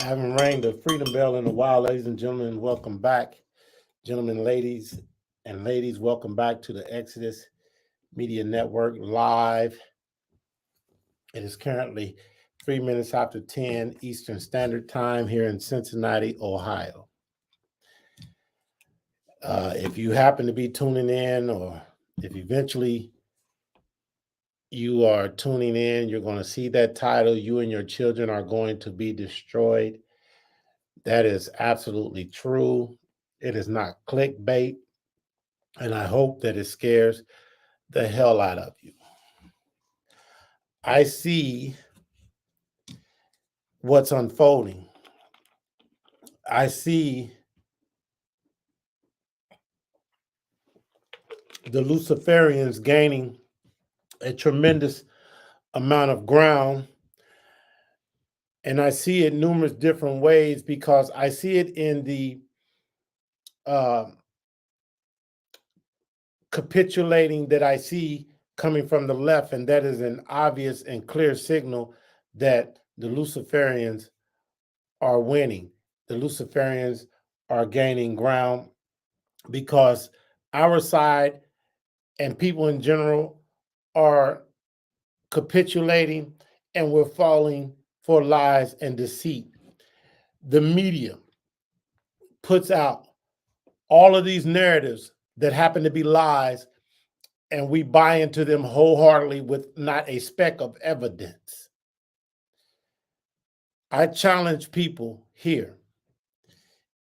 I haven't rang the freedom bell in a while, ladies and gentlemen. Welcome back, gentlemen, ladies. Welcome back to the Exodus Media Network live. It is currently 3 minutes after 10 Eastern Standard Time here in Cincinnati, Ohio. If you happen to be tuning in, or if eventually you are tuning in, you're going to see that title, You and Your Children Are Going to Be Destroyed. That is absolutely true. It is not clickbait, and I hope that it scares the hell out of you. I see what's unfolding. I see the Luciferians gaining a tremendous amount of ground, and I see it numerous different ways because I see it in the uh, capitulating that I see coming from the left, and that is an obvious and clear signal that the Luciferians are winning. The Luciferians are gaining ground because our side and people in general are capitulating, and we're falling for lies and deceit. The media puts out all of these narratives that happen to be lies, and we buy into them wholeheartedly with not a speck of evidence. I challenge people here.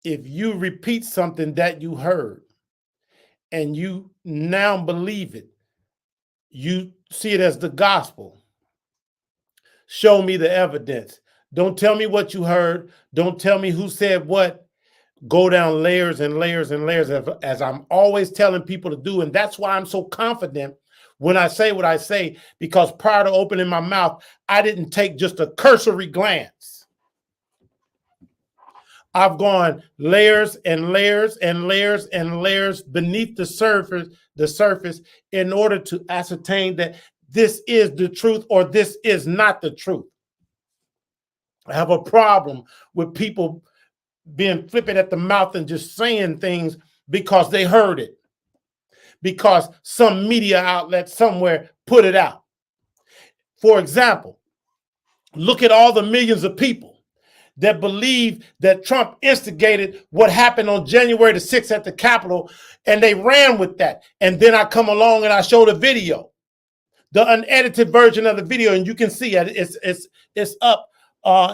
If you repeat something that you heard and you now believe it, you see it as the gospel, show me the evidence. Don't tell me what you heard. Don't tell me who said what. Go down layers and layers and layers, as I'm always telling people to do. And that's why I'm so confident when I say what I say, because prior to opening my mouth, I didn't take just a cursory glance. I've gone layers and layers and layers and layers beneath the surface in order to ascertain that this is the truth or this is not the truth. I have a problem with people being flippant at the mouth and just saying things because they heard it, because some media outlet somewhere put it out. For example, look at all the millions of people that believe that Trump instigated what happened on January the 6th at the Capitol, and they ran with that. And then I come along and I show the video, the unedited version of the video, and you can see it. It's up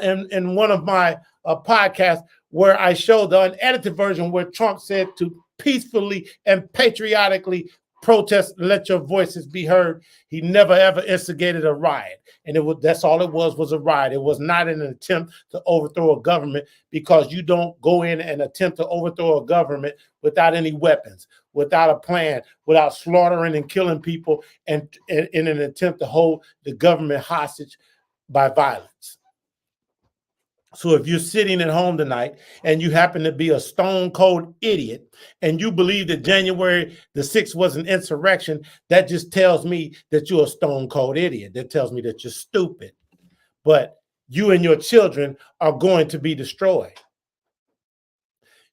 in one of my podcasts where I show the unedited version where Trump said to peacefully and patriotically protest, let your voices be heard. He never ever instigated a riot, and that's all it was a riot. It was not an attempt to overthrow a government, because you don't go in and attempt to overthrow a government without any weapons, without a plan, without slaughtering and killing people, and in an attempt to hold the government hostage by violence. So if you're sitting at home tonight and you happen to be a stone cold idiot and you believe that January the 6th was an insurrection, that just tells me that you're a stone cold idiot. That tells me that you're stupid. But you and your children are going to be destroyed.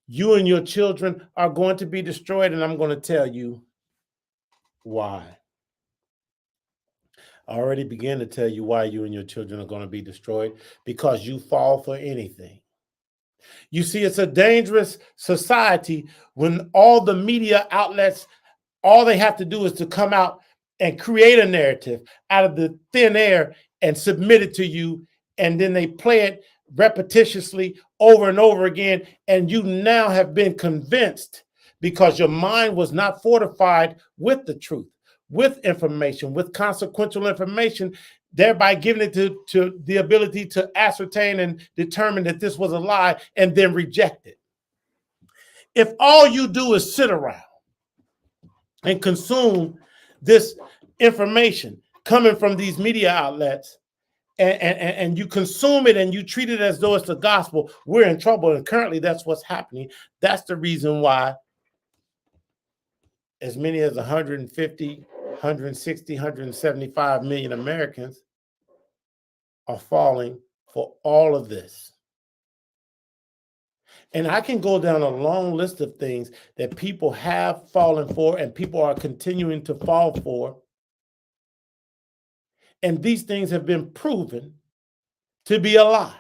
You and your children are going to be destroyed, and I'm going to tell you why. I already began to tell you why you and your children are going to be destroyed: because you fall for anything. You see, it's a dangerous society when all the media outlets, all they have to do is to come out and create a narrative out of the thin air and submit it to you. And then they play it repetitiously over and over again. And you now have been convinced, because your mind was not fortified with the truth, with information, with consequential information, thereby giving it to the ability to ascertain and determine that this was a lie and then reject it. If all you do is sit around and consume this information coming from these media outlets, and you consume it and you treat it as though it's the gospel, we're in trouble. And currently that's what's happening. That's the reason why as many as 150, 160, 175 million Americans are falling for all of this. And I can go down a long list of things that people have fallen for and people are continuing to fall for. And these things have been proven to be a lie.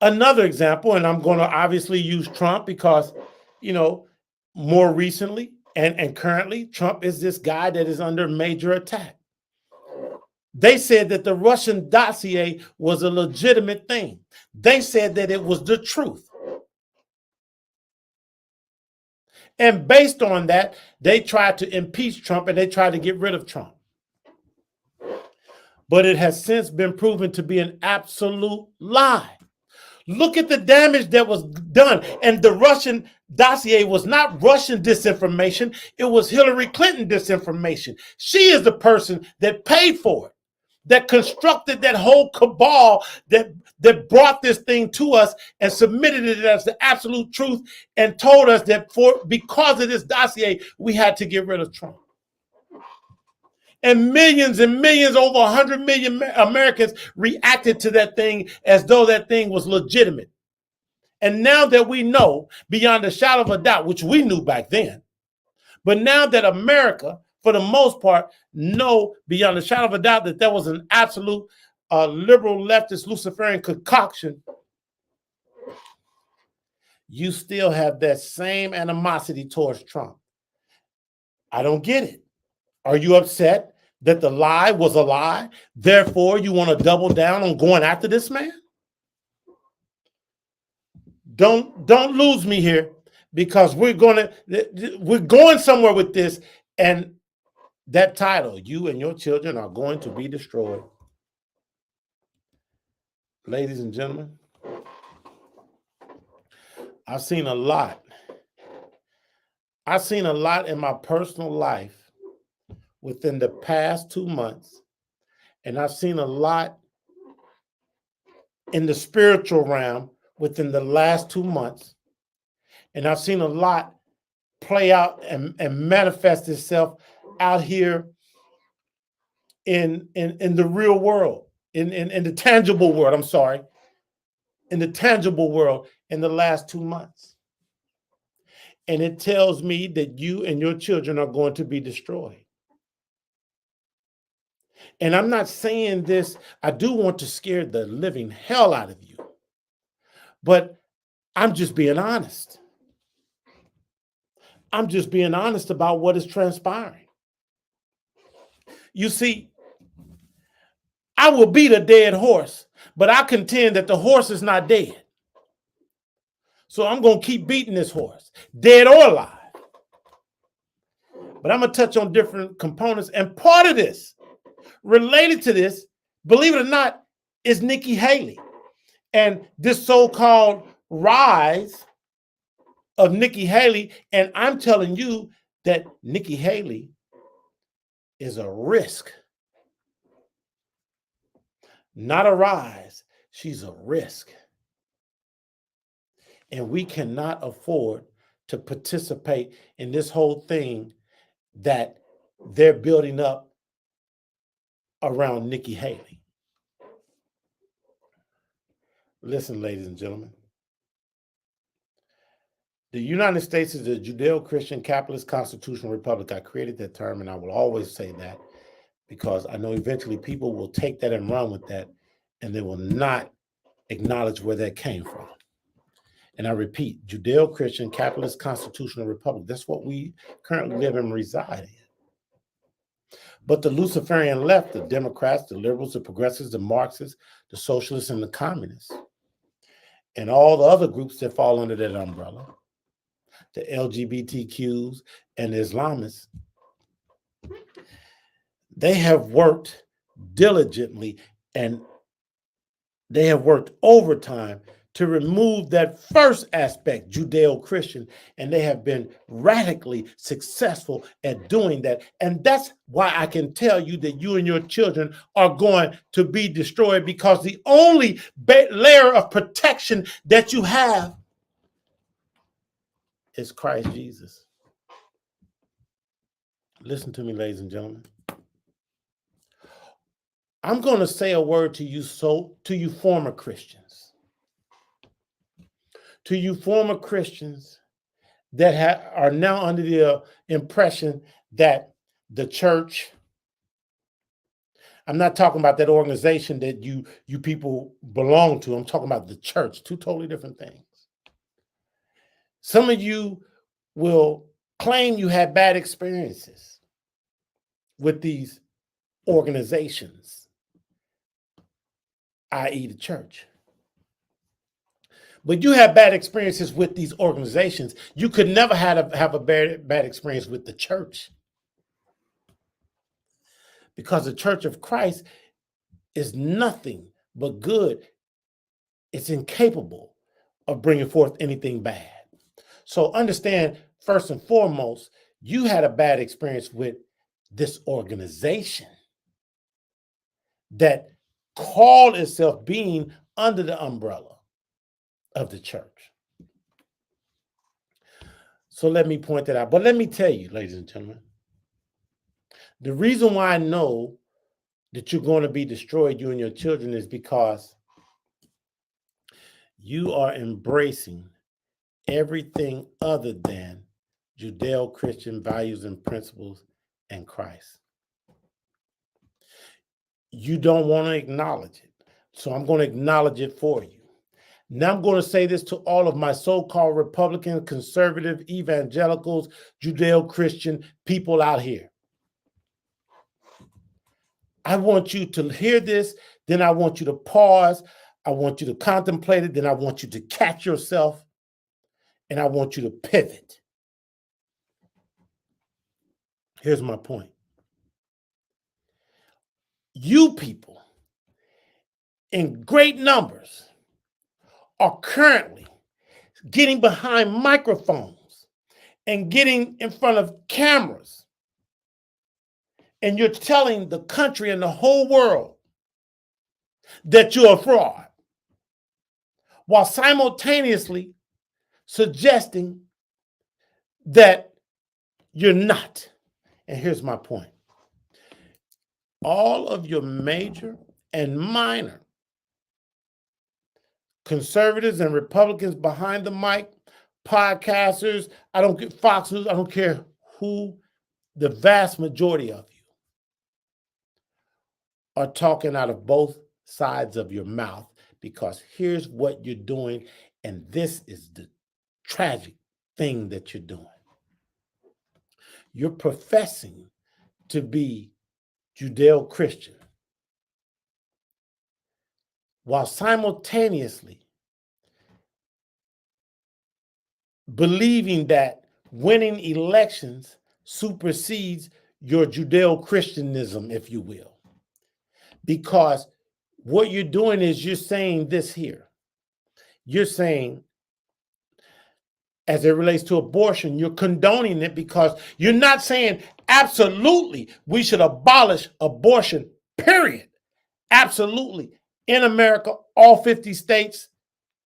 Another example, and I'm going to obviously use Trump because, more recently and currently, Trump is this guy that is under major attack. They said that the Russian dossier was a legitimate thing. They said that it was the truth. And based on that, they tried to impeach Trump and they tried to get rid of Trump. But it has since been proven to be an absolute lie. Look at the damage that was done. And the Russian dossier was not Russian disinformation. It was Hillary Clinton disinformation. She is the person that paid for it, that constructed that whole cabal that brought this thing to us and submitted it as the absolute truth and told us that because of this dossier, we had to get rid of Trump. And millions, over 100 million Americans reacted to that thing as though that thing was legitimate. And now that we know beyond a shadow of a doubt, which we knew back then, but now that America, for the most part, know beyond a shadow of a doubt that there was an absolute liberal leftist Luciferian concoction, you still have that same animosity towards Trump. I don't get it. Are you upset that the lie was a lie? Therefore, you want to double down on going after this man? Don't lose me here, because we're going somewhere with this, and that title, you and your children are going to be destroyed. Ladies and gentlemen, I've seen a lot. I've seen a lot in my personal life within the past 2 months, and I've seen a lot in the spiritual realm within the last 2 months, and I've seen a lot play out and manifest itself out here in the real world, in the tangible world. I'm sorry, in the tangible world in the last 2 months, and it tells me that you and your children are going to be destroyed. And I'm not saying this, I do want to scare the living hell out of you, but I'm just being honest. I'm just being honest about what is transpiring. You see, I will beat a dead horse, but I contend that the horse is not dead. So I'm going to keep beating this horse, dead or alive. But I'm going to touch on different components, and part of this, related to this, believe it or not, is Nikki Haley. And this so-called rise of Nikki Haley. And I'm telling you that Nikki Haley is a risk. Not a rise. She's a risk. And we cannot afford to participate in this whole thing that they're building up around Nikki Haley. Listen, ladies and gentlemen. The United States is a Judeo-Christian capitalist constitutional republic. I created that term, and I will always say that, because I know eventually people will take that and run with that, and they will not acknowledge where that came from. And I repeat, Judeo-Christian capitalist constitutional republic. That's what we currently live and reside in. But the Luciferian left, the Democrats, the liberals, the progressives, the Marxists, the socialists, and the communists, and all the other groups that fall under that umbrella, the LGBTQs and the Islamists, they have worked diligently and they have worked overtime to remove that first aspect, Judeo-Christian, and they have been radically successful at doing that. And that's why I can tell you that you and your children are going to be destroyed, because the only layer of protection that you have is Christ Jesus. Listen to me, ladies and gentlemen. I'm going to say a word to you, to you former Christians. to you former Christians that are now under the impression that the church, I'm not talking about that organization that you people belong to. I'm talking about the church, two totally different things. Some of you will claim you had bad experiences with these organizations, i.e. the church. But you have bad experiences with these organizations. You could never have a bad experience with the church. Because the Church of Christ is nothing but good. It's incapable of bringing forth anything bad. So understand, first and foremost, you had a bad experience with this organization that called itself being under the umbrella of the church. So let me point that out. But let me tell you, ladies and gentlemen, the reason why I know that you're going to be destroyed, you and your children, is because you are embracing everything other than Judeo-Christian values and principles and Christ. You don't want to acknowledge it. So I'm going to acknowledge it for you. Now I'm going to say this to all of my so-called Republican, conservative, evangelicals, Judeo-Christian people out here. I want you to hear this, then I want you to pause. I want you to contemplate it, then I want you to catch yourself, and I want you to pivot. Here's my point. You people, in great numbers, are currently getting behind microphones and getting in front of cameras, and you're telling the country and the whole world that you're a fraud, while simultaneously suggesting that you're not. And here's my point. All of your major and minor conservatives and Republicans behind the mic, podcasters, I don't get Fox News, I don't care who, the vast majority of you are talking out of both sides of your mouth, because here's what you're doing, and this is the tragic thing that you're doing. You're professing to be Judeo-Christian while simultaneously believing that winning elections supersedes your Judeo-Christianism, if you will. Because what you're doing is you're saying this here. You're saying, as it relates to abortion, you're condoning it, because you're not saying absolutely we should abolish abortion, period. Absolutely. In America, all 50 states,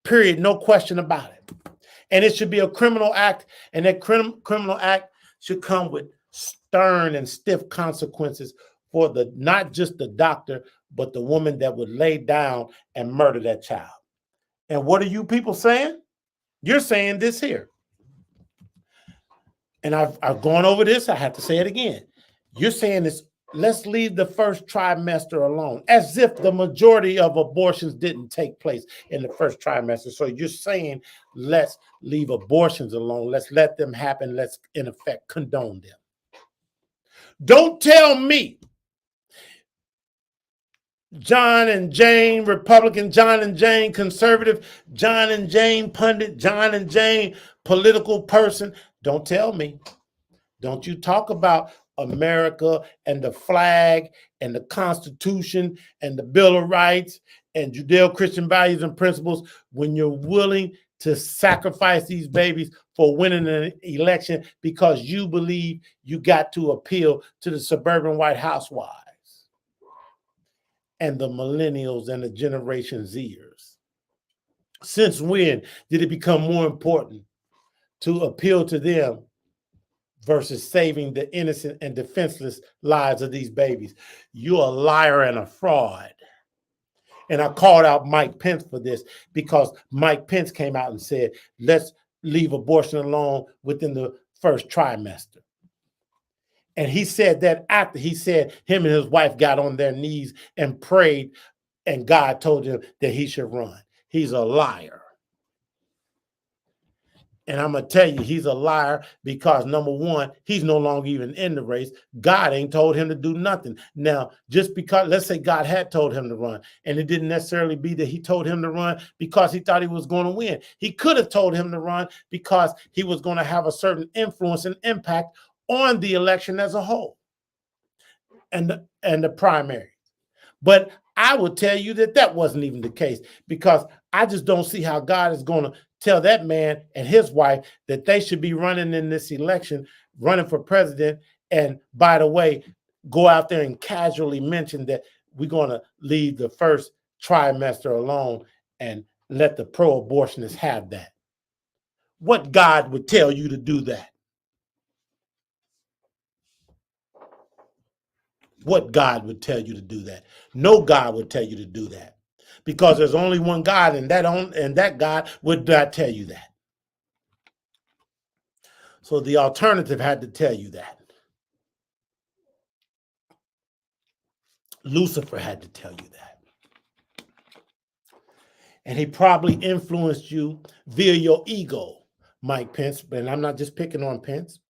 period. No question about it. And it should be a criminal act, and that criminal act should come with stern and stiff consequences for the not just the doctor, but the woman that would lay down and murder that child. And what are you people saying? You're saying this here. And I've gone over this. I have to say it again. You're saying this, let's leave the first trimester alone, as if the majority of abortions didn't take place in the first trimester. So you're saying, let's leave abortions alone. Let's let them happen. Let's, in effect, condone them. Don't tell me John and Jane, Republican John and Jane, conservative John and Jane, pundit John and Jane, political person. Don't tell me. Don't you talk about America and the flag and the Constitution and the Bill of Rights and Judeo-Christian values and principles when you're willing to sacrifice these babies for winning an election because you believe you got to appeal to the suburban white housewives and the millennials and the Generation Zers. Since when did it become more important to appeal to them versus saving the innocent and defenseless lives of these babies? You're a liar and a fraud. And I called out Mike Pence for this because Mike Pence came out and said, let's leave abortion alone within the first trimester. And he said that after he said him and his wife got on their knees and prayed, and God told him that he should run. He's a liar. And I'm going to tell you, he's a liar because, number one, he's no longer even in the race. God ain't told him to do nothing. Now, just because, let's say God had told him to run, and it didn't necessarily be that he told him to run because he thought he was going to win. He could have told him to run because he was going to have a certain influence and impact on the election as a whole and the primary. But I will tell you that that wasn't even the case, because I just don't see how God is going to tell that man and his wife that they should be running in this election, running for president. And by the way, go out there and casually mention that we're going to leave the first trimester alone and let the pro-abortionists have that. What God would tell you to do that? What God would tell you to do that? No God would tell you to do that, because there's only one God, and that God would not tell you that. So the alternative had to tell you that. Lucifer had to tell you that. And he probably influenced you via your ego, Mike Pence. And I'm not just picking on Pence.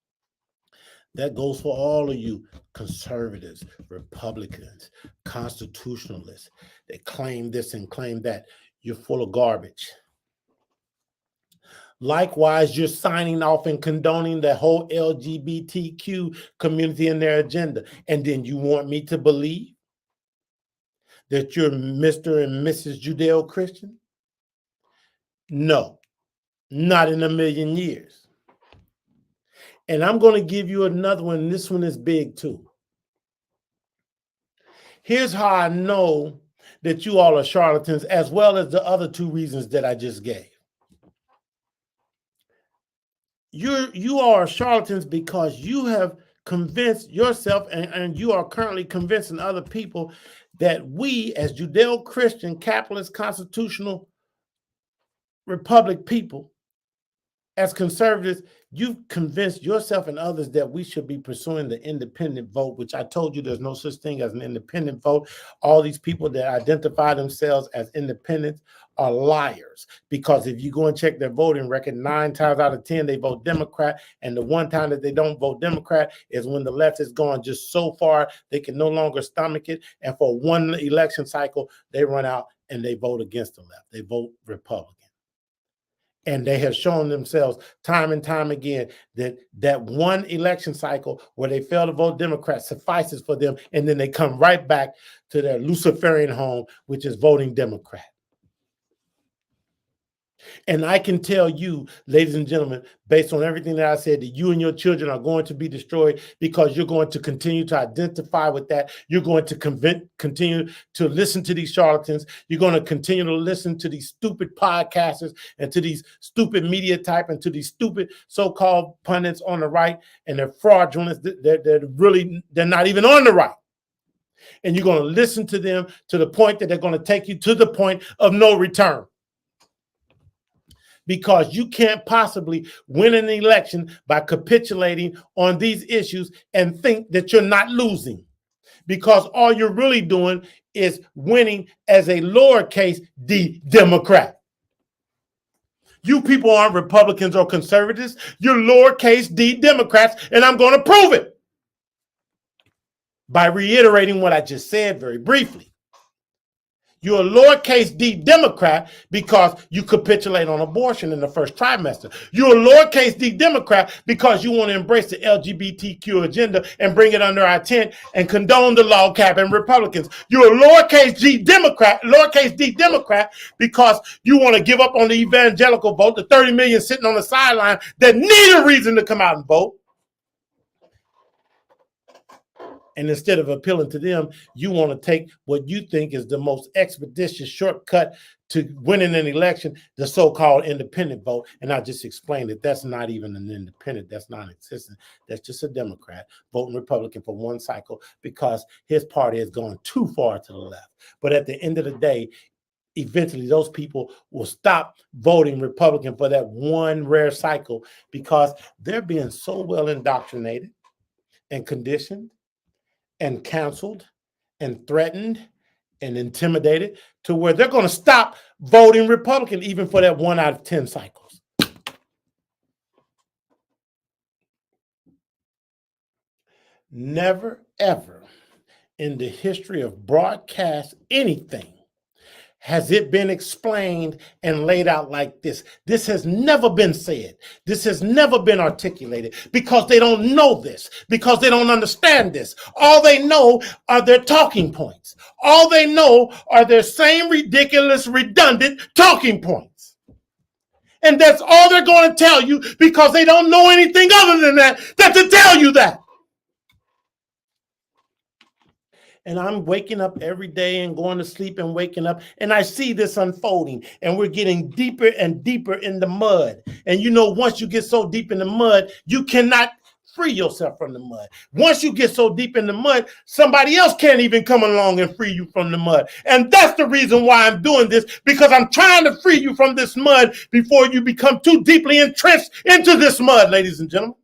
That goes for all of you conservatives, Republicans, constitutionalists that claim this and claim that. You're full of garbage. Likewise, you're signing off and condoning the whole LGBTQ community and their agenda. And then you want me to believe that you're Mr. and Mrs. Judeo-Christian? No, not in a million years. And I'm going to give you another one. This one is big too. Here's how I know that you all are charlatans, as well as the other two reasons that I just gave. You are charlatans because you have convinced yourself, and you are currently convincing other people that we, as Judeo-Christian, capitalist, constitutional republic people, as conservatives, you've convinced yourself and others that we should be pursuing the independent vote, which I told you there's no such thing as an independent vote. All these people that identify themselves as independents are liars, because if you go and check their voting record, 9 times out of 10, they vote Democrat. And the one time that they don't vote Democrat is when the left has gone just so far they can no longer stomach it. And for one election cycle, they run out and they vote against the left. They vote Republican. And they have shown themselves time and time again that one election cycle where they fail to vote Democrat suffices for them. And then they come right back to their Luciferian home, which is voting Democrat. And I can tell you, ladies and gentlemen, based on everything that I said, that you and your children are going to be destroyed, because you're going to continue to identify with that. You're going to continue to listen to these charlatans. You're going to continue to listen to these stupid podcasters and to these stupid media type and to these stupid so-called pundits on the right, and they're fraudulent. They're not even on the right. And you're going to listen to them to the point that they're going to take you to the point of no return. Because you can't possibly win an election by capitulating on these issues and think that you're not losing. Because all you're really doing is winning as a lowercase d Democrat. You people aren't Republicans or conservatives. You're lowercase d Democrats, and I'm going to prove it by reiterating what I just said very briefly. You're a lowercase d Democrat because you capitulate on abortion in the first trimester. You're a lowercase d Democrat because you want to embrace the LGBTQ agenda and bring it under our tent and condone the log cabin Republicans. You're a lowercase d Democrat because you want to give up on the evangelical vote, the 30 million sitting on the sideline that need a reason to come out and vote. And instead of appealing to them, you want to take what you think is the most expeditious shortcut to winning an election, the so-called independent vote. And I just explained that that's not even an independent. That's non-existent. That's just a Democrat voting Republican for one cycle because his party has gone too far to the left. But at the end of the day, eventually those people will stop voting Republican for that one rare cycle because they're being so well indoctrinated and conditioned and counseled and threatened and intimidated to where they're going to stop voting Republican even for that 1 out of 10 cycles. Never, ever in the history of broadcast anything has it been explained and laid out like this. This has never been said. This has never been articulated because they don't know this, because they don't understand this. All they know are their talking points. All they know are their same ridiculous, redundant talking points. And that's all they're going to tell you because they don't know anything other than that to tell you that. And I'm waking up every day and going to sleep and waking up, and I see this unfolding, and we're getting deeper and deeper in the mud. And you know, once you get so deep in the mud, you cannot free yourself from the mud. Once you get so deep in the mud, somebody else can't even come along and free you from the mud. And that's the reason why I'm doing this, because I'm trying to free you from this mud before you become too deeply entrenched into this mud, ladies and gentlemen.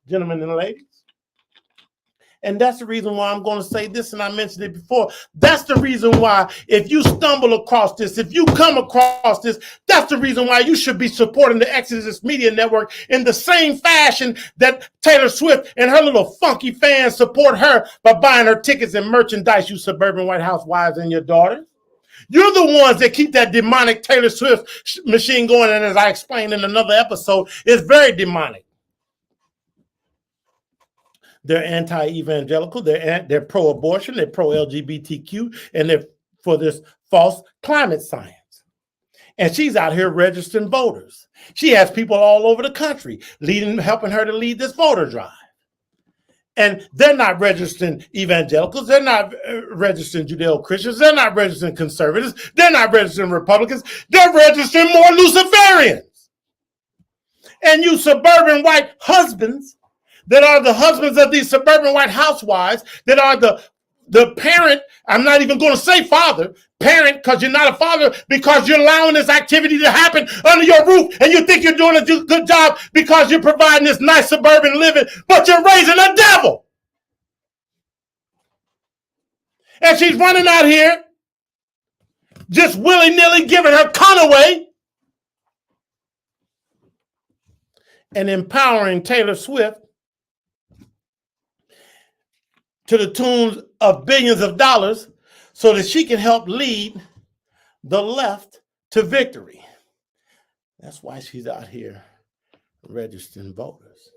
Gentlemen and ladies. And that's the reason why I'm going to say this, and I mentioned it before. That's the reason why if you stumble across this, if you come across this, that's the reason why you should be supporting the Exodus Media Network in the same fashion that Taylor Swift and her little funky fans support her by buying her tickets and merchandise, you suburban white housewives and your daughters. You're the ones that keep that demonic Taylor Swift machine going, and as I explained in another episode, it's very demonic. They're anti-evangelical, they're pro-abortion, they're pro-LGBTQ, and they're for this false climate science. And she's out here registering voters. She has people all over the country helping her to lead this voter drive. And they're not registering evangelicals, they're not registering Judeo-Christians, they're not registering conservatives, they're not registering Republicans, they're registering more Luciferians. And you suburban white husbands that are the husbands of these suburban white housewives, that are the parent, I'm not even going to say father, parent, because you're not a father, because you're allowing this activity to happen under your roof, and you think you're doing a good job because you're providing this nice suburban living, but you're raising a devil. And she's running out here, just willy-nilly giving her con away, and empowering Taylor Swift to the tunes of billions of dollars so that she can help lead the left to victory. That's why she's out here registering voters.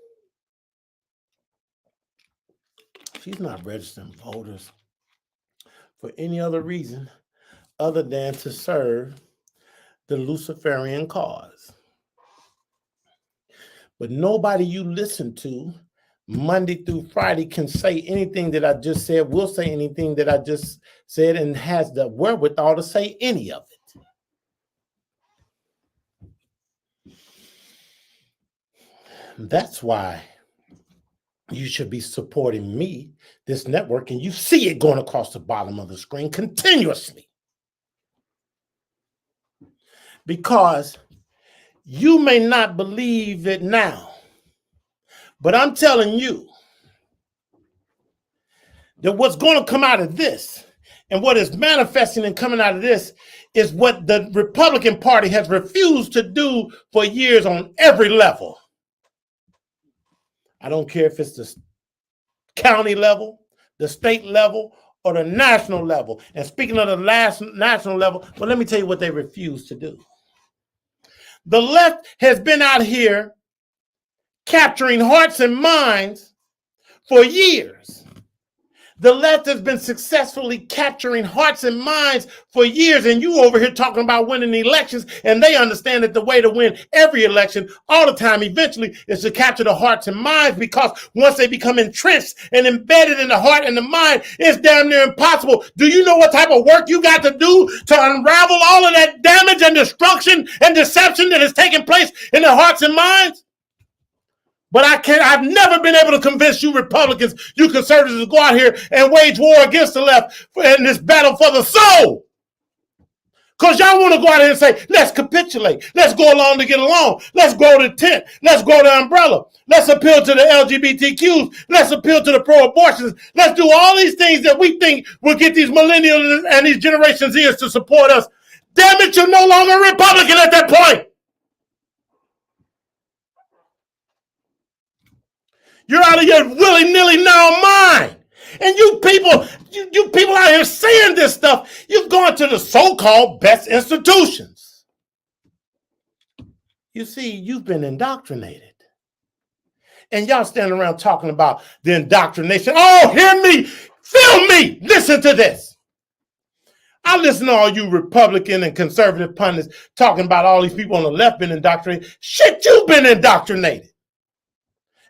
She's not registering voters for any other reason other than to serve the Luciferian cause. But nobody you listen to Monday through Friday can say anything that I just said, will say anything that I just said, and has the wherewithal to say any of it. That's why you should be supporting me, this network, and you see it going across the bottom of the screen continuously. Because you may not believe it now, but I'm telling you that what's going to come out of this and what is manifesting and coming out of this is what the Republican Party has refused to do for years on every level. I don't care if it's the county level, the state level, or the national level. And speaking of the last national level, well, let me tell you what they refuse to do. The left has been out here capturing hearts and minds for years. The left has been successfully capturing hearts and minds for years, and you over here talking about winning elections, and they understand that the way to win every election all the time eventually is to capture the hearts and minds, because once they become entrenched and embedded in the heart and the mind, it's damn near impossible. Do you know what type of work you got to do to unravel all of that damage and destruction and deception that is taking place in the hearts and minds? But I've never been able to convince you Republicans, you conservatives, to go out here and wage war against the left in this battle for the soul. Because y'all want to go out here and say, let's capitulate. Let's go along to get along. Let's grow the tent. Let's grow the umbrella. Let's appeal to the LGBTQs. Let's appeal to the pro-abortions. Let's do all these things that we think will get these millennials and these Generation Zers to support us. Damn it, you're no longer a Republican at that point. You're out of your willy-nilly now mind. And you people out here saying this stuff, you've gone to the so-called best institutions. You see, you've been indoctrinated. And y'all standing around talking about the indoctrination. Oh, hear me, feel me, listen to this. I listen to all you Republican and conservative pundits talking about all these people on the left been indoctrinated. Shit, you've been indoctrinated.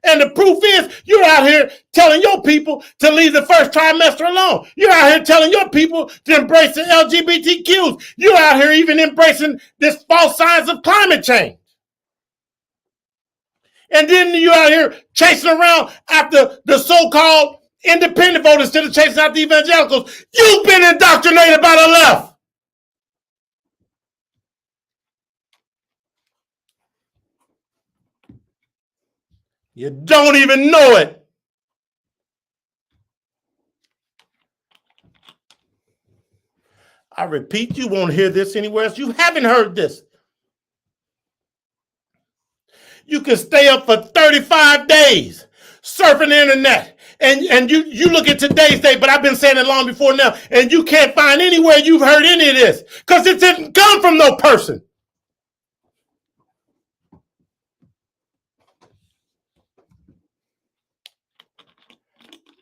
And the proof is you're out here telling your people to leave the first trimester alone. You're out here telling your people to embrace the LGBTQs. You're out here even embracing this false signs of climate change. And then you're out here chasing around after the so-called independent voters instead of chasing out the evangelicals. You've been indoctrinated by the left. You don't even know it. I repeat, you won't hear this anywhere else. You haven't heard this. You can stay up for 35 days surfing the internet. And you look at today's date, but I've been saying it long before now, and you can't find anywhere you've heard any of this because it didn't come from no person.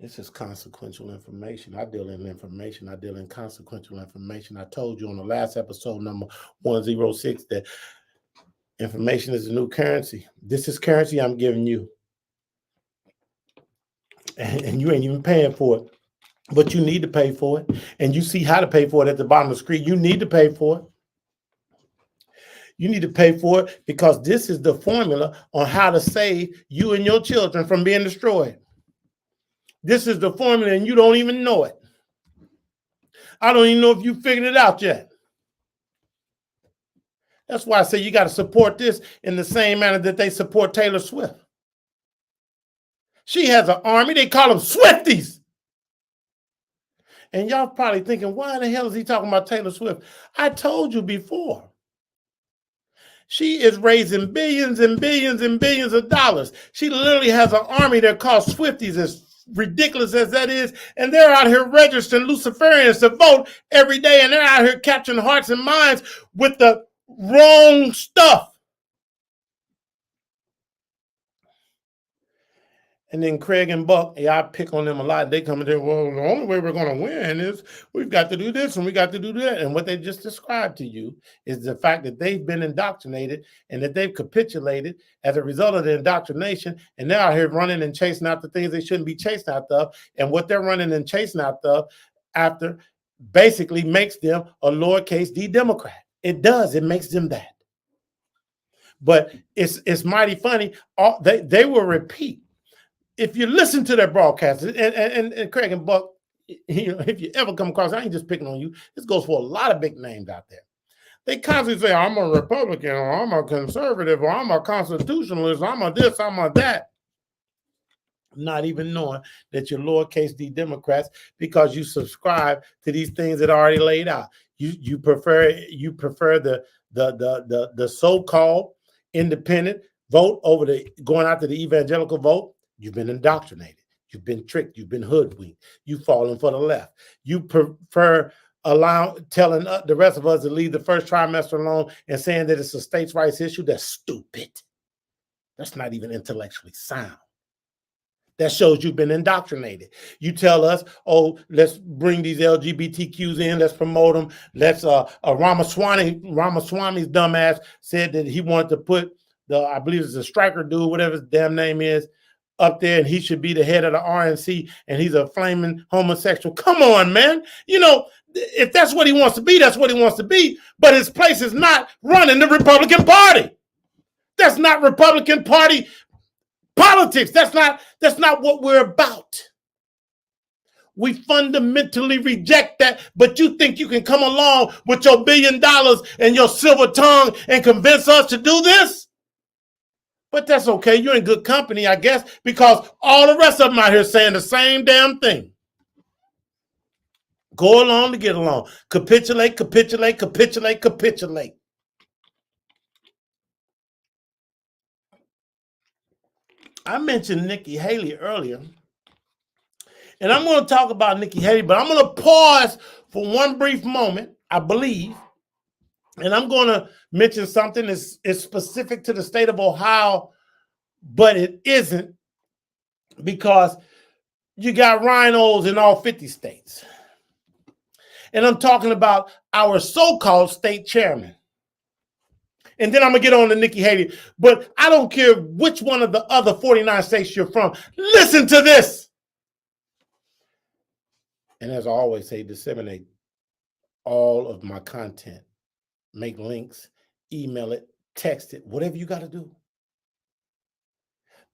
This is consequential information. I deal in information. I deal in consequential information. I told you on the last episode, number 106, that information is the new currency. This is currency I'm giving you. And you ain't even paying for it. But you need to pay for it. And you see how to pay for it at the bottom of the screen. You need to pay for it. You need to pay for it because this is the formula on how to save you and your children from being destroyed. This is the formula and you don't even know it. I don't even know if you figured it out yet. That's why I say you got to support this in the same manner that they support Taylor Swift. She has an army. They call them Swifties. And y'all probably thinking, why the hell is he talking about Taylor Swift? I told you before. She is raising billions and billions and billions of dollars. She literally has an army that called Swifties, as ridiculous as that is. And they're out here registering Luciferians to vote every day. And they're out here capturing hearts and minds with the wrong stuff. And then Craig and Buck, yeah, I pick on them a lot. They come in there, well, the only way we're going to win is we've got to do this and we got to do that. And what they just described to you is the fact that they've been indoctrinated and that they've capitulated as a result of the indoctrination. And they're out here running and chasing out the things they shouldn't be chasing out of. And what they're running and chasing out of after basically makes them a lowercase d Democrat. It does. It makes them that. But it's mighty funny. They will repeat. If you listen to their broadcasts, and Craig and Buck, if you ever come across, I ain't just picking on you. This goes for a lot of big names out there. They constantly say, I'm a Republican, or I'm a conservative, or I'm a constitutionalist, I'm a this, I'm a that. Not even knowing that you're lowercase d Democrats because you subscribe to these things that are already laid out. You prefer the so-called independent vote over the going out to the evangelical vote. You've been indoctrinated. You've been tricked. You've been hoodwinked. You've fallen for the left. You prefer telling the rest of us to leave the first trimester alone and saying that it's a states' rights issue. That's stupid. That's not even intellectually sound. That shows you've been indoctrinated. You tell us, oh, let's bring these LGBTQs in. Let's promote them. Let's Ramaswamy's dumbass said that he wanted to put I believe it's a striker dude, whatever his damn name is, up there, and he should be the head of the RNC, and he's a flaming homosexual. Come on, man. You know, if that's what he wants to be, that's what he wants to be. But his place is not running the Republican Party. That's not Republican Party politics. That's not what we're about. We fundamentally reject that, but you think you can come along with your $1 billion and your silver tongue and convince us to do this? But that's okay. You're in good company, I guess, because all the rest of them out here saying the same damn thing. Go along to get along. Capitulate, capitulate, capitulate, capitulate. I mentioned Nikki Haley earlier, and I'm going to talk about Nikki Haley, but I'm going to pause for one brief moment, I believe, and I'm going to mention something that's specific to the state of Ohio, but it isn't, because you got rhinos in all 50 states. And I'm talking about our so-called state chairman. And then I'm going to get on to Nikki Haley. But I don't care which one of the other 49 states you're from. Listen to this. And as I always say, disseminate all of my content. Make links, email it, text it, whatever you got to do.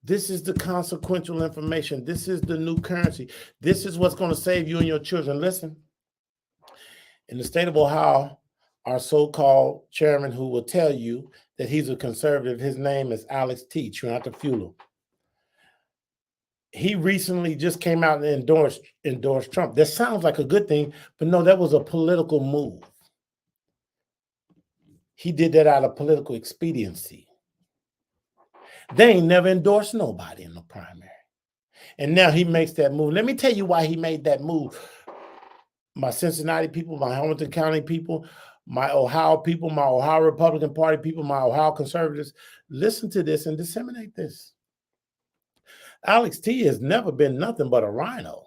This is the consequential information. This is the new currency. This is what's going to save you and your children. Listen, in the state of Ohio, our so-called chairman, who will tell you that he's a conservative, his name is Alex T. Triantafilo. He recently just came out and endorsed Trump. That sounds like a good thing, but no, that was a political move. He did that out of political expediency. They ain't never endorsed nobody in the primary. And now he makes that move. Let me tell you why he made that move. My Cincinnati people, my Hamilton County people, my Ohio people, my Ohio Republican Party people, my Ohio conservatives, listen to this and disseminate this. Alex T has never been nothing but a rhino.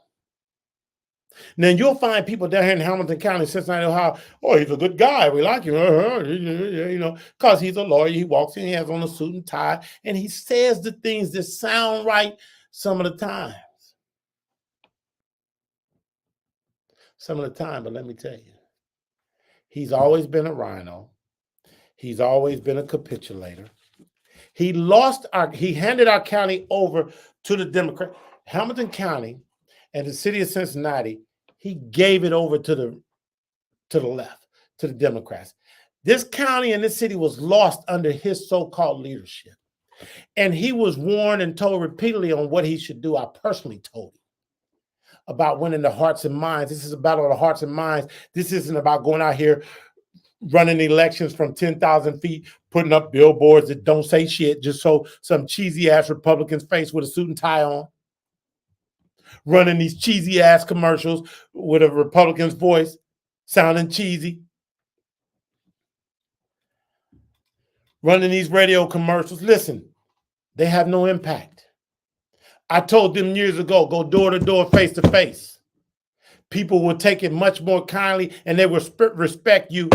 Now you'll find people down here in Hamilton County, Cincinnati, Ohio, oh, he's a good guy. We like him, you know, because he's a lawyer. He walks in, he has on a suit and tie, and he says the things that sound right some of the time. Some of the time, but let me tell you, he's always been a rhino. He's always been a capitulator. He handed our county over to the Democrat. Hamilton County and the city of Cincinnati, he gave it over to the left, to the Democrats. This county and this city was lost under his so-called leadership. And he was warned and told repeatedly on what he should do. I personally told him about winning the hearts and minds. This is a battle of the hearts and minds. This isn't about going out here running elections from 10,000 feet, putting up billboards that don't say shit, just so some cheesy ass Republican's face with a suit and tie on. Running these cheesy ass commercials with a Republican's voice sounding cheesy. Running these radio commercials. Listen, they have no impact. I told them years ago, go door to door, face to face. People will take it much more kindly and they will respect you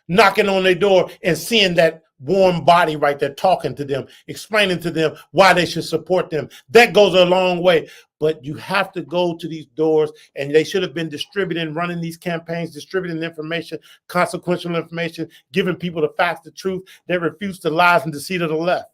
knocking on their door and seeing that warm body right there, talking to them, explaining to them why they should support them. That goes a long way. But you have to go to these doors, and they should have been distributing, running these campaigns, distributing information, consequential information, giving people the facts, the truth. They refuse the lies and deceit of the left.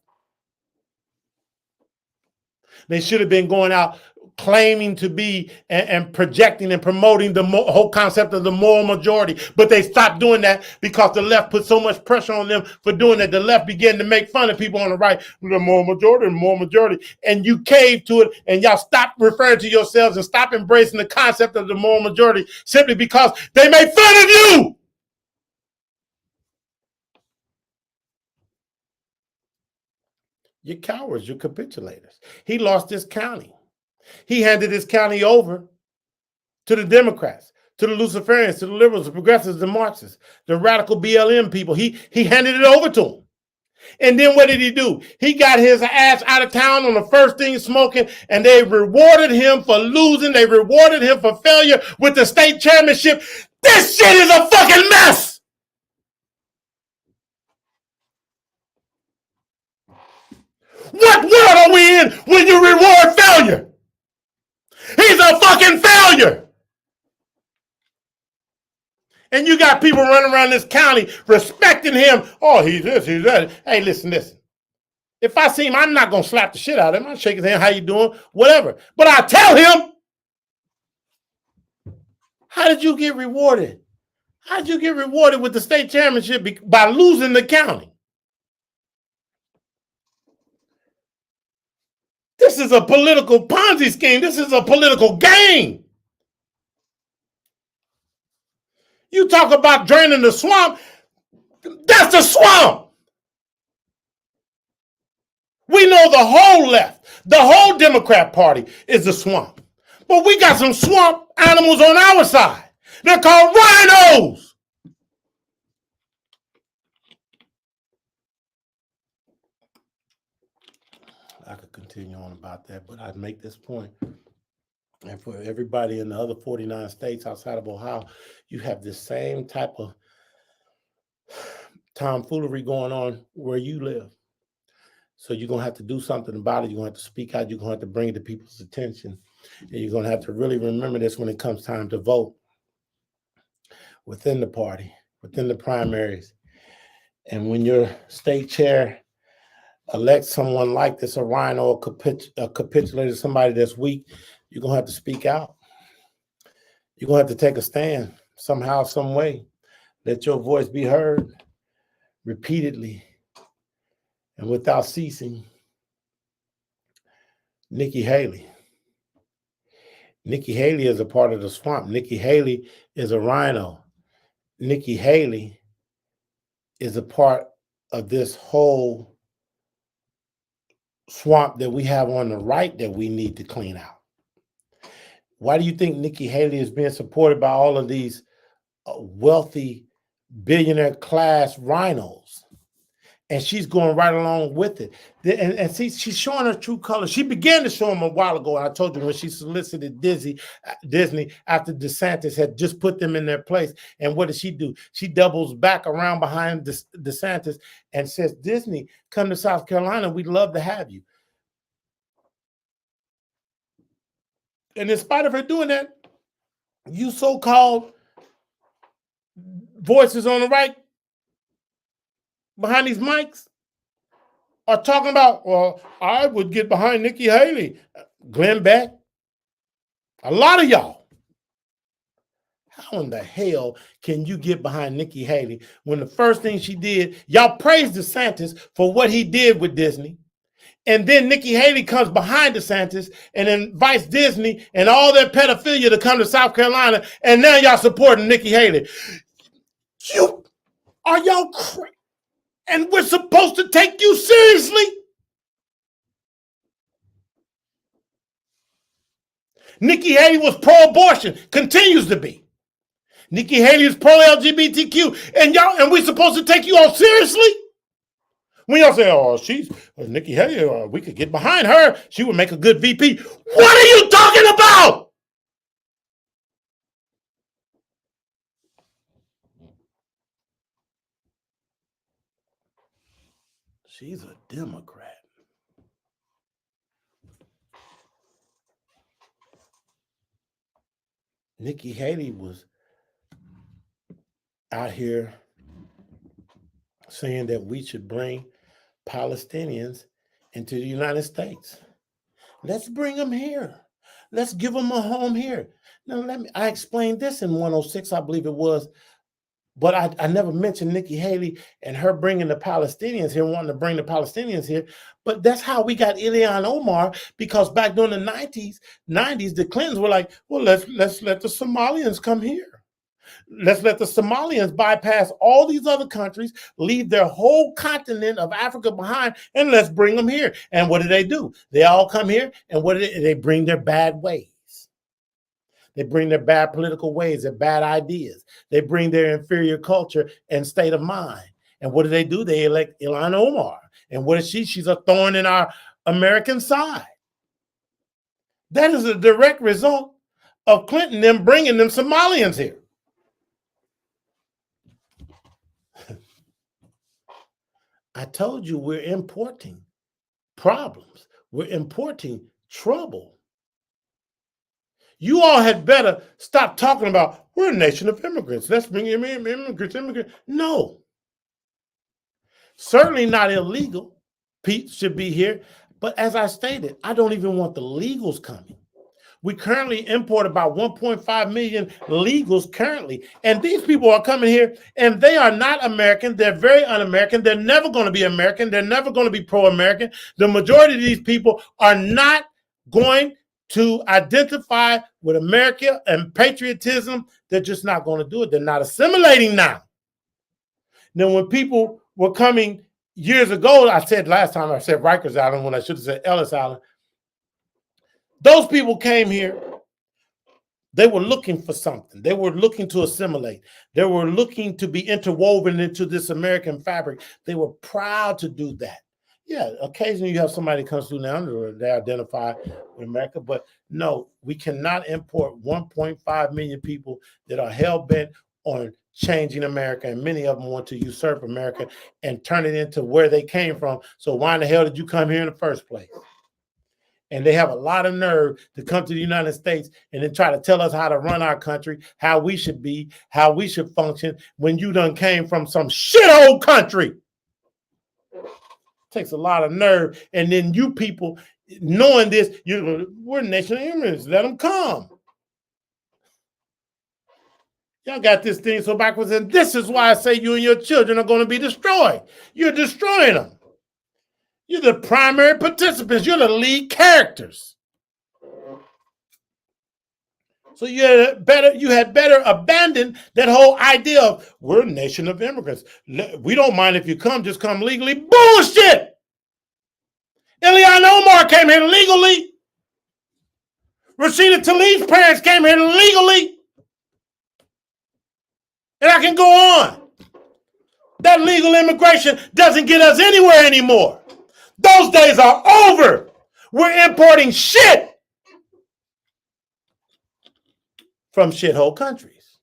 They should have been going out claiming to be and projecting and promoting the whole concept of the moral majority. But they stopped doing that because the left put so much pressure on them for doing that. The left began to make fun of people on the right, the moral majority. And you caved to it, and y'all stop referring to yourselves and stop embracing the concept of the moral majority simply because they made fun of you. You're cowards, you're capitulators. He lost this county. He handed this county over to the Democrats, to the Luciferians, to the liberals, the progressives, the Marxists, the radical BLM people. He handed it over to them. And then what did he do? He got his ass out of town on the first thing smoking, and they rewarded him for losing. They rewarded him for failure with the state chairmanship. This shit is a fucking mess. What world are we in when you reward failure? He's a fucking failure. And you got people running around this county respecting him. Oh, he's this, he's that. Hey, listen. If I see him, I'm not going to slap the shit out of him. I'll shake his hand. How you doing? Whatever. But I tell him, How did you get rewarded? How did you get rewarded with the state championship by losing the county? This is a political Ponzi scheme. This is a political game. You talk about draining the swamp. That's the swamp. We know the whole left, the whole Democrat Party is the swamp. But we got some swamp animals on our side. They're called rhinos. I could continue on about that, but I'd make this point. And for everybody in the other 49 states outside of Ohio, you have the same type of tomfoolery going on where you live. So you're going to have to do something about it. You're going to have to speak out. You're going to have to bring it to people's attention. And you're going to have to really remember this when it comes time to vote within the party, within the primaries. And when your state chair elects someone like this, a rhino, a capitulator, somebody that's weak, you're going to have to speak out. You're going to have to take a stand somehow, some way. Let your voice be heard repeatedly and without ceasing. Nikki Haley. Nikki Haley is a part of the swamp. Nikki Haley is a rhino. Nikki Haley is a part of this whole swamp that we have on the right that we need to clean out. Why do you think Nikki Haley is being supported by all of these wealthy billionaire class rhinos? And she's going right along with it. And see, she's showing her true colors. She began to show them a while ago. And I told you when she solicited Disney after DeSantis had just put them in their place. And what does she do? She doubles back around behind DeSantis and says, Disney, come to South Carolina. We'd love to have you. And in spite of her doing that, you so-called voices on the right behind these mics are talking about, well, I would get behind Nikki Haley, Glenn Beck, a lot of y'all. How in the hell can you get behind Nikki Haley when the first thing she did, y'all praised DeSantis for what he did with Disney, and then Nikki Haley comes behind DeSantis and invites Disney and all their pedophilia to come to South Carolina, and now y'all supporting Nikki Haley. Are y'all crazy? And we're supposed to take you seriously? Nikki Haley was pro-abortion, continues to be. Nikki Haley is pro-LGBTQ, and we're supposed to take you all seriously? When y'all say, oh, she's Nikki Haley, we could get behind her. She would make a good VP. What are you talking about? She's a Democrat. Nikki Haley was out here saying that we should bring Palestinians into the United States. Let's bring them here. Let's give them a home here. Now, I explained this in 106, I believe it was, but I never mentioned Nikki Haley and her bringing the Palestinians here, wanting to bring the Palestinians here. But that's how we got Ilhan Omar, because back during the 90s, the Clintons were like, well, let's let the Somalians come here. Let's let the Somalians bypass all these other countries, leave their whole continent of Africa behind, and let's bring them here. And what do? They all come here, and what do they bring? Their bad ways. They bring their bad political ways, their bad ideas. They bring their inferior culture and state of mind. And what do? They elect Ilhan Omar. And what is she? She's a thorn in our American side. That is a direct result of Clinton them bringing them Somalians here. I told you we're importing problems. We're importing trouble. You all had better stop talking about we're a nation of immigrants. Let's bring in immigrants. No. Certainly not illegal. Pete should be here. But as I stated, I don't even want the legals coming. We currently import about 1.5 million legals currently. And these people are coming here and they are not American. They're very un-American. They're never going to be American. They're never going to be pro-American. The majority of these people are not going to identify with America and patriotism. They're just not going to do it. They're not assimilating now. Now, when people were coming years ago, I said last time, I said Rikers Island when I should have said Ellis Island. Those people came here. They were looking for something. They were looking to assimilate. They were looking to be interwoven into this American fabric. They were proud to do that. Yeah, occasionally you have somebody comes through now and they identify with America, but no, we cannot import 1.5 million people that are hell-bent on changing America, and many of them want to usurp America and turn it into where they came from. So why in the hell did you come here in the first place? And they have a lot of nerve to come to the United States and then try to tell us how to run our country, how we should be, how we should function, when you done came from some shithole country. Takes a lot of nerve. And then you people, knowing this, we're a nation of immigrants. Let them come. Y'all got this thing so backwards, and this is why I say you and your children are going to be destroyed. You're destroying them. You're the primary participants. You're the lead characters. So you had better abandon that whole idea of we're a nation of immigrants. We don't mind if you come, just come legally. Bullshit! Ilhan Omar came here legally. Rashida Tlaib's parents came here legally. And I can go on. That legal immigration doesn't get us anywhere anymore. Those days are over. We're importing shit from shithole countries.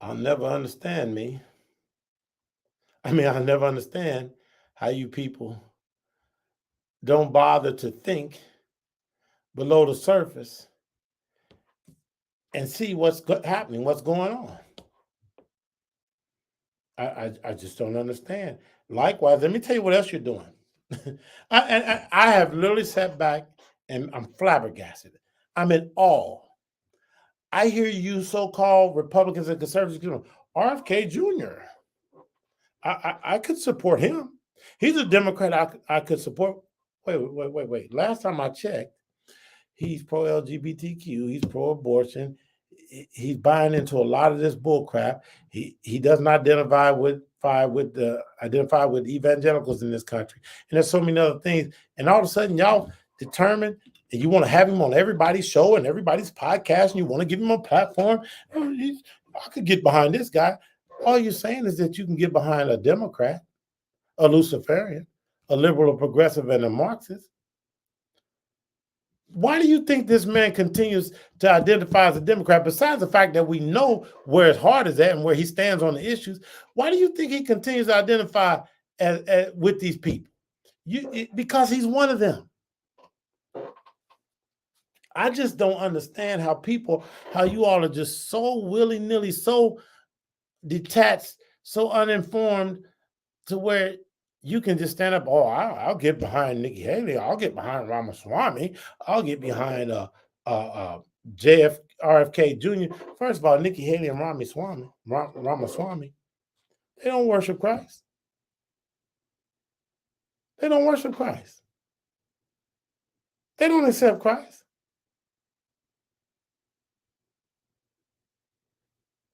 I'll never understand me. I'll never understand how you people don't bother to think below the surface and see what's happening, what's going on. I just don't understand. Likewise, let me tell you what else you're doing. I have literally sat back and I'm flabbergasted. I'm in awe. I hear you so-called Republicans and conservatives, RFK Jr. I could support him. He's a Democrat I could support. Wait. Last time I checked, he's pro-LGBTQ. He's pro-abortion. He's buying into a lot of this bull crap. He does not identify with evangelicals in this country. And there's so many other things. And all of a sudden, y'all determined and you want to have him on everybody's show and everybody's podcast, and you want to give him a platform. I could get behind this guy. All you're saying is that you can get behind a Democrat, a Luciferian, a liberal, a progressive, and a Marxist. Why do you think this man continues to identify as a Democrat, besides the fact that we know where his heart is at and where he stands on the issues? Why do you think he continues to identify with these people? Because he's one of them. I just don't understand how you all are just so willy-nilly, so detached, so uninformed, to where you can just stand up. Oh, I'll get behind Nikki Haley. I'll get behind Ramaswamy. I'll get behind RFK Jr. First of all, Nikki Haley and Ramaswamy, they don't worship Christ. They don't worship Christ. They don't accept Christ.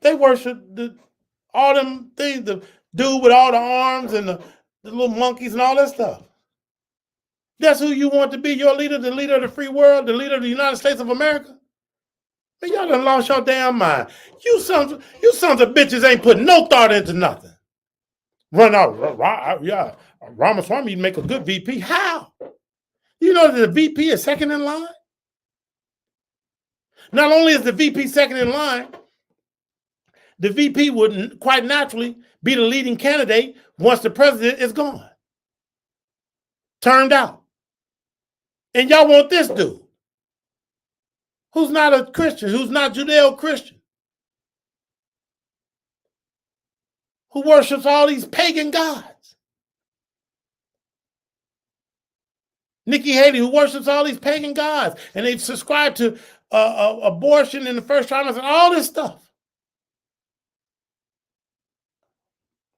They worship all them things, the dude with all the arms and the little monkeys and all that stuff. That's who you want to be, your leader, the leader of the free world, the leader of the United States of America? Man, y'all done lost your damn mind. You sons of bitches ain't putting no thought into nothing. Run out, yeah. Ramaswamy, you'd make a good VP. How? You know that the VP is second in line? Not only is the VP second in line, the VP would quite naturally be the leading candidate once the president is gone, turned out. And y'all want this dude who's not a Christian, who's not Judeo-Christian, who worships all these pagan gods. Nikki Haley, who worships all these pagan gods, and they've subscribed to abortion in the first trimester and all this stuff.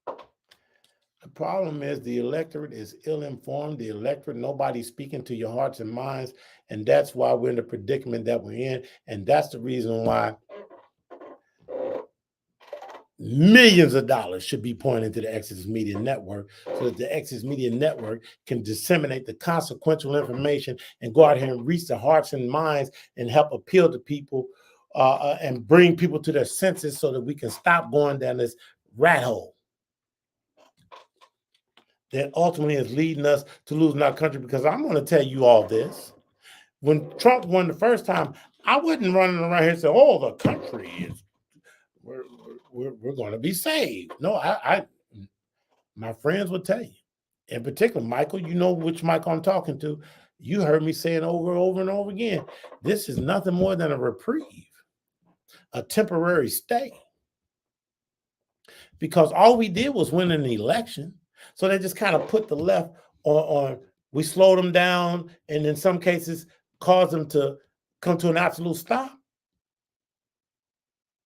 The problem is the electorate is ill-informed. The electorate, nobody's speaking to your hearts and minds, and that's why we're in the predicament that we're in, and that's the reason why millions of dollars should be pointed to the Exodus Media Network so that the Exodus Media Network can disseminate the consequential information and go out here and reach the hearts and minds and help appeal to people and bring people to their senses so that we can stop going down this rat hole that ultimately is leading us to losing our country. Because I'm going to tell you all this. When Trump won the first time, I wasn't running around here saying, oh, the country is, we're going to be saved. No, my friends would tell you. In particular, Michael, you know which Michael I'm talking to. You heard me saying over and over and over again, this is nothing more than a reprieve, a temporary stay. Because all we did was win an election. So they just kind of put the left on, we slowed them down, and in some cases caused them to come to an absolute stop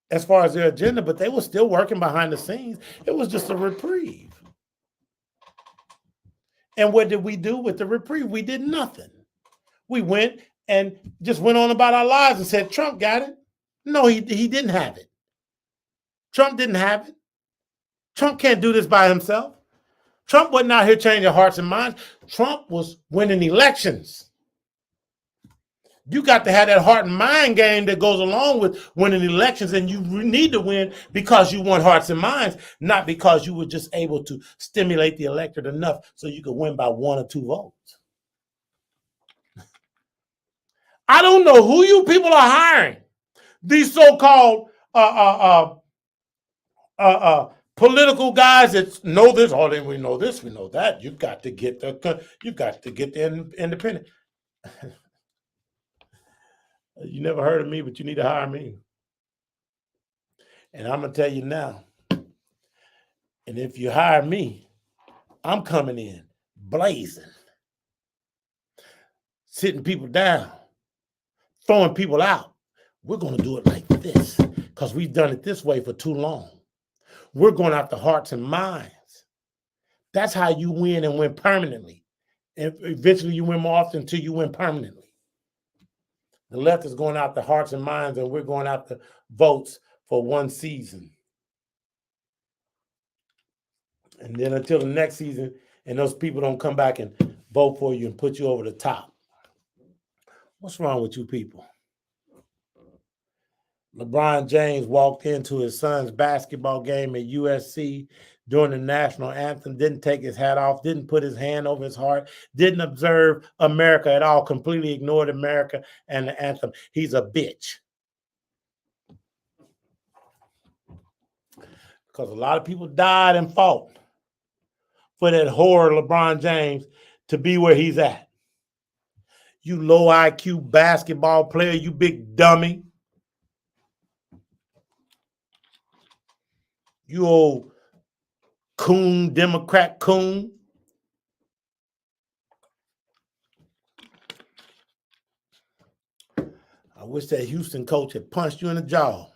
as far as their agenda, but they were still working behind the scenes. It was just a reprieve. And what did we do with the reprieve? We did nothing. We went and just went on about our lives and said, Trump got it. No, he didn't have it. Trump didn't have it. Trump can't do this by himself. Trump wasn't out here changing hearts and minds. Trump was winning elections. You got to have that heart and mind game that goes along with winning elections, and you need to win because you want hearts and minds, not because you were just able to stimulate the electorate enough so you could win by 1 or 2 votes. I don't know who you people are hiring. These so-called political guys that know this, oh, then we know this, we know that. You got to get the independent. You never heard of me, but you need to hire me. And I'm gonna tell you now. And if you hire me, I'm coming in blazing, sitting people down, throwing people out. We're gonna do it like this because we've done it this way for too long. We're going after hearts and minds. That's how you win and win permanently. And eventually you win more often until you win permanently. The left is going after hearts and minds, and we're going after votes for 1 season. And then until the next season, and those people don't come back and vote for you and put you over the top. What's wrong with you people? LeBron James walked into his son's basketball game at USC during the national anthem, didn't take his hat off, didn't put his hand over his heart, didn't observe America at all, completely ignored America and the anthem. He's a bitch. Because a lot of people died and fought for that whore LeBron James to be where he's at. You low IQ basketball player, you big dummy. You old coon, Democrat coon. I wish that Houston coach had punched you in the jaw.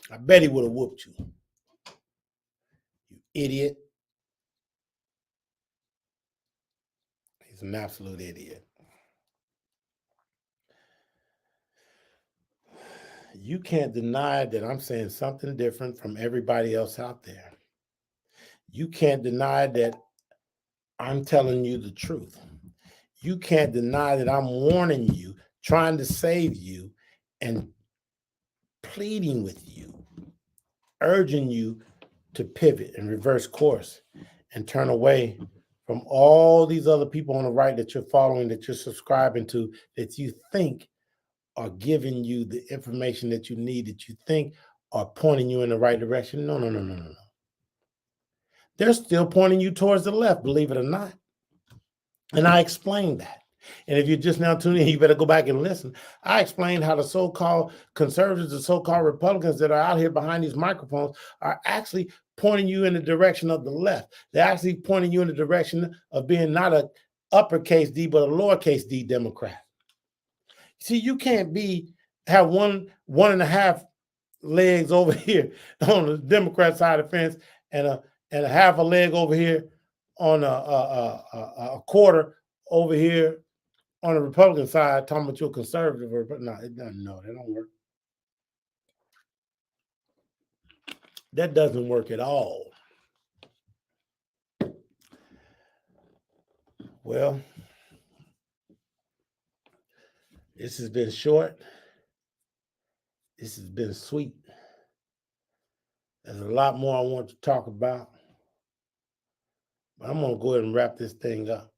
I bet he would have whooped you. You idiot. He's an absolute idiot. You can't deny that I'm saying something different from everybody else out there. You can't deny that I'm telling you the truth. You can't deny that I'm warning you, trying to save you, and pleading with you, urging you to pivot and reverse course and turn away from all these other people on the right that you're following, that you're subscribing to, that you think are giving you the information that you need, that you think are pointing you in the right direction. No. They're still pointing you towards the left, believe it or not. And I explained that. And if you're just now tuning in, you better go back and listen. I explained how the so-called conservatives, the so-called Republicans that are out here behind these microphones are actually pointing you in the direction of the left. They're actually pointing you in the direction of being not a uppercase D, but a lowercase d Democrat. See, you can't have one and a half legs over here on the Democrat side of the fence and a half a leg over here on a quarter over here on the Republican side, talking about you're conservative. But no, it doesn't. No, that don't work. That doesn't work at all. Well, this has been short. This has been sweet. There's a lot more I want to talk about, but I'm going to go ahead and wrap this thing up.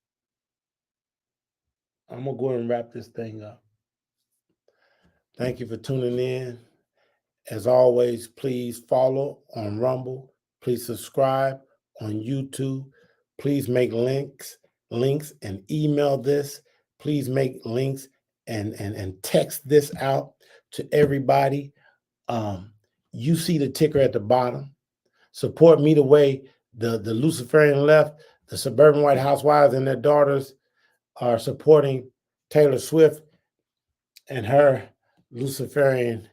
Thank you for tuning in. As always, please follow on Rumble. Please subscribe on YouTube. Please make links and email this. Please make links and text this out to everybody. You see the ticker at the bottom. Support me the way the Luciferian left, the suburban white housewives and their daughters are supporting Taylor Swift and her Luciferian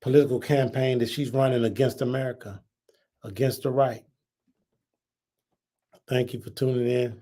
political campaign that she's running against America, against the right. Thank you for tuning in.